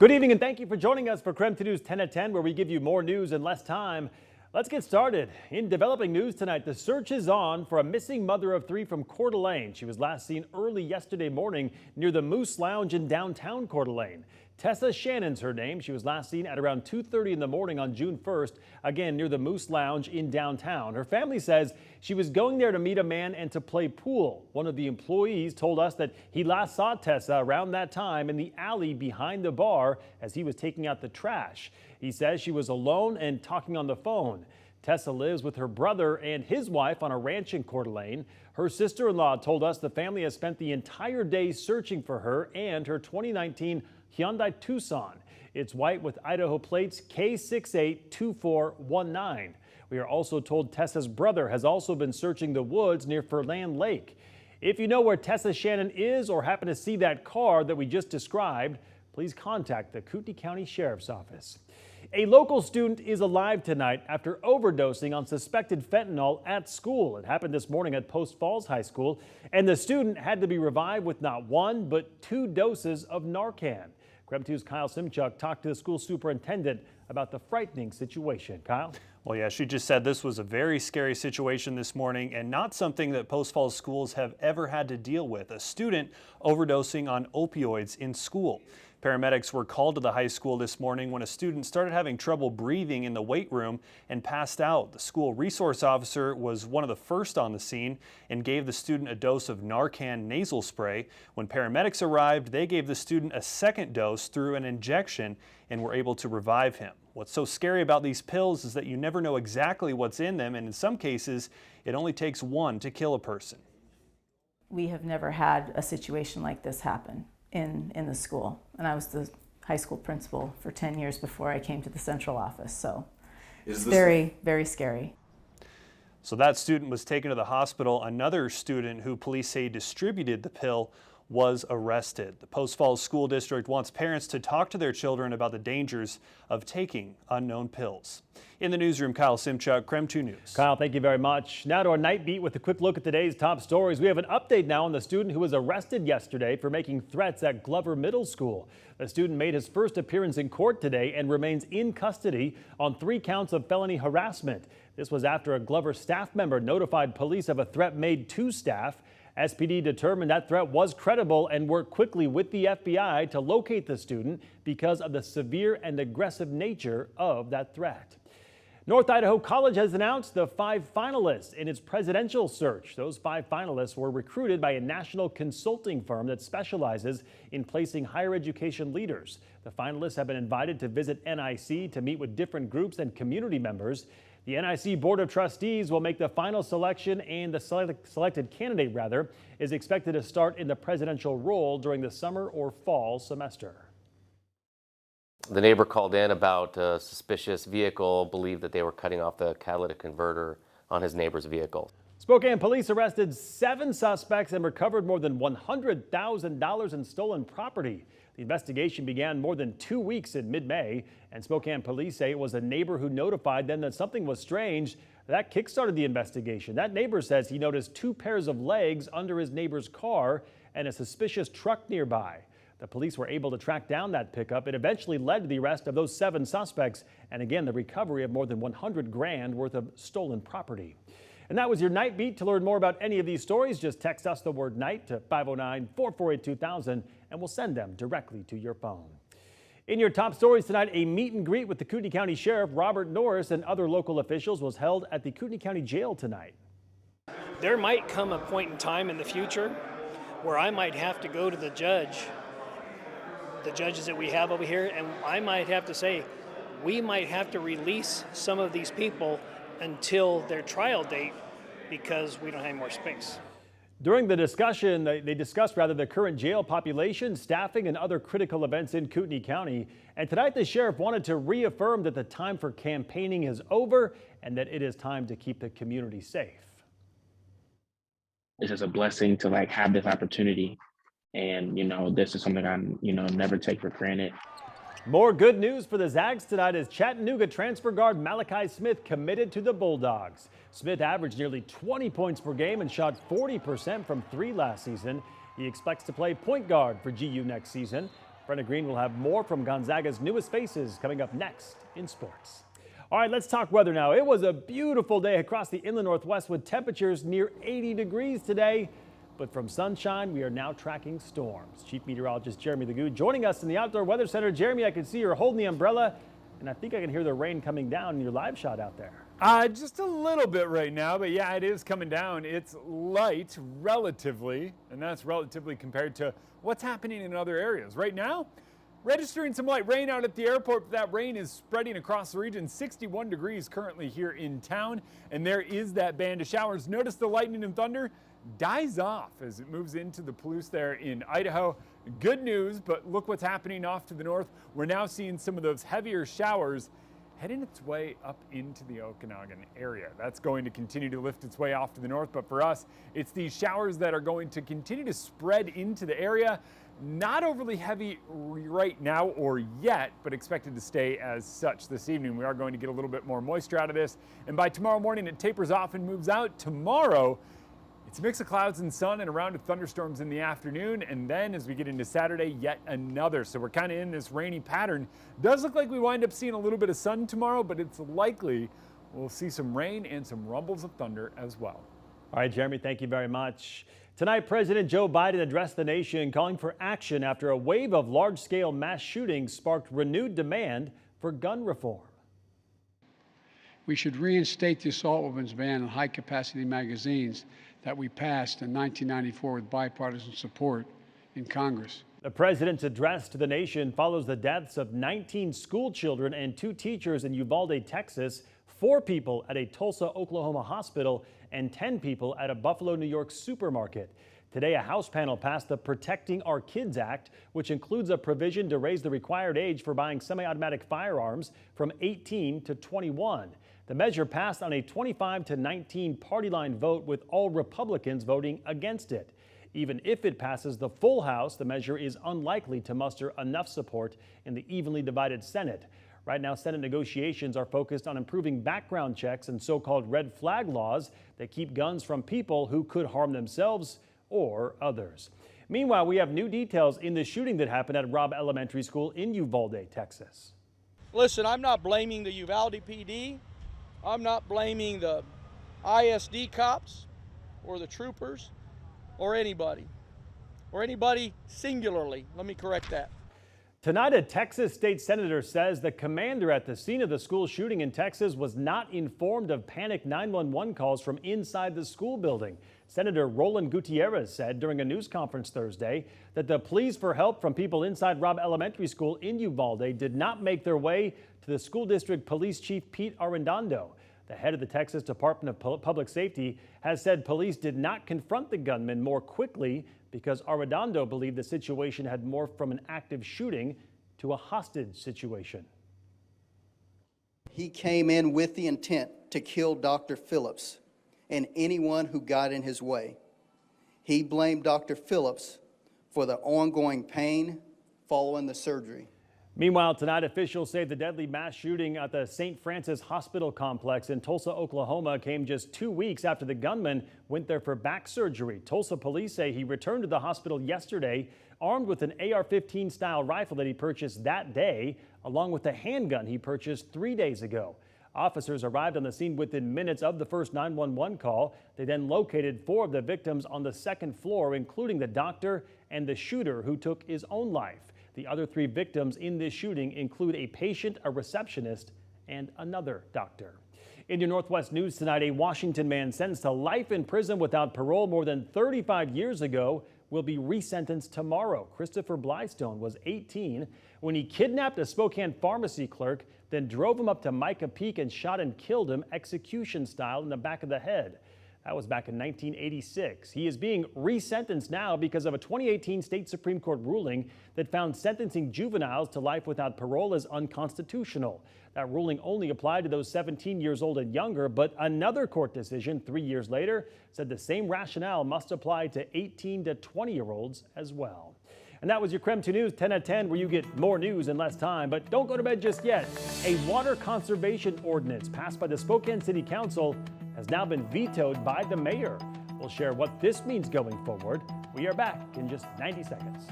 Good evening and thank you for joining us for KREM 2 News 10 at 10, where we give you more news in less time. Let's get started. In developing news tonight, the search is on for a missing mother of three from Coeur d'Alene. She was last seen early yesterday morning near the Moose Lounge in downtown Coeur d'Alene. Tessa Shannon's her name. She was last seen at around 2:30 in the morning on June 1st, again near the Moose Lounge in downtown. Her family says she was going there to meet a man and to play pool. One of the employees told us that he last saw Tessa around that time in the alley behind the bar as he was taking out the trash. He says she was alone and talking on the phone. Tessa lives with her brother and his wife on a ranch in Coeur d'Alene. Her sister-in-law told us the family has spent the entire day searching for her and her 2019 Hyundai Tucson. It's white with Idaho plates K682419. We are also told Tessa's brother has also been searching the woods near Furland Lake. If you know where Tessa Shannon is or happen to see that car that we just described, please contact the Kootenai County Sheriff's Office. A local student is alive tonight after overdosing on suspected fentanyl at school. It happened this morning at Post Falls High School, and the student had to be revived with not one, but 2 doses of Narcan. KREM 2's Kyle Simchuk talked to the school superintendent about the frightening situation. Kyle? Well, yeah, she just said this was a very scary situation this morning and not something that Post Falls schools have ever had to deal with. A student overdosing on opioids in school. Paramedics were called to the high school this morning when a student started having trouble breathing in the weight room and passed out. The school resource officer was one of the first on the scene and gave the student a dose of Narcan nasal spray. When paramedics arrived, they gave the student a second dose through an injection and were able to revive him. What's so scary about these pills is that you never know exactly what's in them, and in some cases, it only takes one to kill a person. We have never had a situation like this happen in the school, and I was the high school principal for 10 years before I came to the central office, so it's very, very scary. So that student was taken to the hospital. Another student who police say distributed the pill was arrested. The Post Falls School District wants parents to talk to their children about the dangers of taking unknown pills. In the newsroom, Kyle Simchuk, KREM 2 News. Kyle, thank you very much. Now to our night beat with a quick look at today's top stories. We have an update now on the student who was arrested yesterday for making threats at Glover Middle School. The student made his first appearance in court today and remains in custody on 3 counts of felony harassment. This was after a Glover staff member notified police of a threat made to staff. SPD determined that threat was credible and worked quickly with the FBI to locate the student because of the severe and aggressive nature of that threat. North Idaho College has announced the 5 finalists in its presidential search. Those 5 finalists were recruited by a national consulting firm that specializes in placing higher education leaders. The finalists have been invited to visit NIC to meet with different groups and community members. The NIC Board of Trustees will make the final selection, and the selected candidate, is expected to start in the presidential role during the summer or fall semester. The neighbor called in about a suspicious vehicle, believed that they were cutting off the catalytic converter on his neighbor's vehicle. Spokane police arrested 7 suspects and recovered more than $100,000 in stolen property. The investigation began more than 2 weeks in mid-May, and Spokane police say it was a neighbor who notified them that something was strange. That kickstarted the investigation. That neighbor says he noticed 2 pairs of legs under his neighbor's car and a suspicious truck nearby. The police were able to track down that pickup. It eventually led to the arrest of those 7 suspects, and again, the recovery of more than $100,000 worth of stolen property. And that was your Night Beat. To learn more about any of these stories, just text us the word night to 509-448-2000, and we'll send them directly to your phone. In your top stories tonight, a meet and greet with the Kootenai County Sheriff Robert Norris and other local officials was held at the Kootenai County Jail tonight. There might come a point in time in the future where I might have to go to the judges that we have over here, and I might have to say, we might have to release some of these people until their trial date because we don't have any more space. During the discussion, they discussed the current jail population, staffing, and other critical events in Kootenai County. And tonight, the sheriff wanted to reaffirm that the time for campaigning is over and that it is time to keep the community safe. It's just a blessing to have this opportunity. And, this is something I'm, never take for granted. More good news for the Zags tonight as Chattanooga transfer guard Malachi Smith committed to the Bulldogs. Smith averaged nearly 20 points per game and shot 40% from 3 last season. He expects to play point guard for GU next season. Brenna Green will have more from Gonzaga's newest faces coming up next in sports. All right, let's talk weather now. It was a beautiful day across the inland Northwest with temperatures near 80 degrees today. But from sunshine, we are now tracking storms. Chief Meteorologist Jeremy Lagoud joining us in the Outdoor Weather Center. Jeremy, I can see you're holding the umbrella, and I think I can hear the rain coming down in your live shot out there. Just a little bit right now, but yeah, it is coming down. It's light relatively, and that's relatively compared to what's happening in other areas. Right now, registering some light rain out at the airport, but that rain is spreading across the region. 61 degrees currently here in town, and there is that band of showers. Notice the lightning and thunder dies off as it moves into the Palouse there in Idaho. Good news, but look what's happening off to the north. We're now seeing some of those heavier showers heading its way up into the Okanagan area. That's going to continue to lift its way off to the north, but for us, it's these showers that are going to continue to spread into the area. Not overly heavy right now or yet, but expected to stay as such this evening. We are going to get a little bit more moisture out of this, and by tomorrow morning it tapers off and moves out. Tomorrow, it's a mix of clouds and sun and a round of thunderstorms in the afternoon, and then as we get into Saturday, yet another. So we're kind of in this rainy pattern. Does look like we wind up seeing a little bit of sun tomorrow, but it's likely we'll see some rain and some rumbles of thunder as well. All right, Jeremy, thank you very much. Tonight, President Joe Biden addressed the nation calling for action after a wave of large-scale mass shootings sparked renewed demand for gun reform. We should reinstate the assault weapons ban on high-capacity magazines that we passed in 1994 with bipartisan support in Congress. The president's address to the nation follows the deaths of 19 school children and 2 teachers in Uvalde, Texas, 4 people at a Tulsa, Oklahoma hospital, and 10 people at a Buffalo, New York supermarket. Today, a House panel passed the Protecting Our Kids Act, which includes a provision to raise the required age for buying semi-automatic firearms from 18 to 21. The measure passed on a 25-19 party line vote, with all Republicans voting against it. Even if it passes the full House, the measure is unlikely to muster enough support in the evenly divided Senate. Right now, Senate negotiations are focused on improving background checks and so-called red flag laws that keep guns from people who could harm themselves or others. Meanwhile, we have new details in the shooting that happened at Robb Elementary School in Uvalde, Texas. Listen, I'm not blaming the Uvalde PD. I'm not blaming the ISD cops or the troopers or anybody singularly. Let me correct that. Tonight, a Texas state senator says the commander at the scene of the school shooting in Texas was not informed of panic 911 calls from inside the school building. Senator Roland Gutierrez said during a news conference Thursday that the pleas for help from people inside Robb Elementary School in Uvalde did not make their way to the school district police chief Pete Arredondo. The head of the Texas Department of Public Safety has said police did not confront the gunman more quickly because Arredondo believed the situation had morphed from an active shooting to a hostage situation. He came in with the intent to kill Dr. Phillips and anyone who got in his way. He blamed Dr. Phillips for the ongoing pain following the surgery. Meanwhile, tonight, officials say the deadly mass shooting at the St. Francis Hospital complex in Tulsa, Oklahoma came just 2 weeks after the gunman went there for back surgery. Tulsa police say he returned to the hospital yesterday armed with an AR-15 style rifle that he purchased that day, along with a handgun he purchased 3 days ago. Officers arrived on the scene within minutes of the first 911 call. They then located 4 of the victims on the second floor, including the doctor and the shooter who took his own life. The other 3 victims in this shooting include a patient, a receptionist, and another doctor. In your Northwest news tonight, a Washington man sentenced to life in prison without parole more than 35 years ago will be resentenced tomorrow. Christopher Blystone was 18 when he kidnapped a Spokane pharmacy clerk, then drove him up to Micah Peak and shot and killed him execution style in the back of the head. That was back in 1986. He is being resentenced now because of a 2018 state Supreme Court ruling that found sentencing juveniles to life without parole as unconstitutional. That ruling only applied to those 17 years old and younger, but another court decision 3 years later said the same rationale must apply to 18 to 20-year-olds as well. And that was your KREM 2 News 10 at 10, where you get more news in less time. But don't go to bed just yet. A water conservation ordinance passed by the Spokane City Council has now been vetoed by the mayor. We'll share what this means going forward. We are back in just 90 seconds.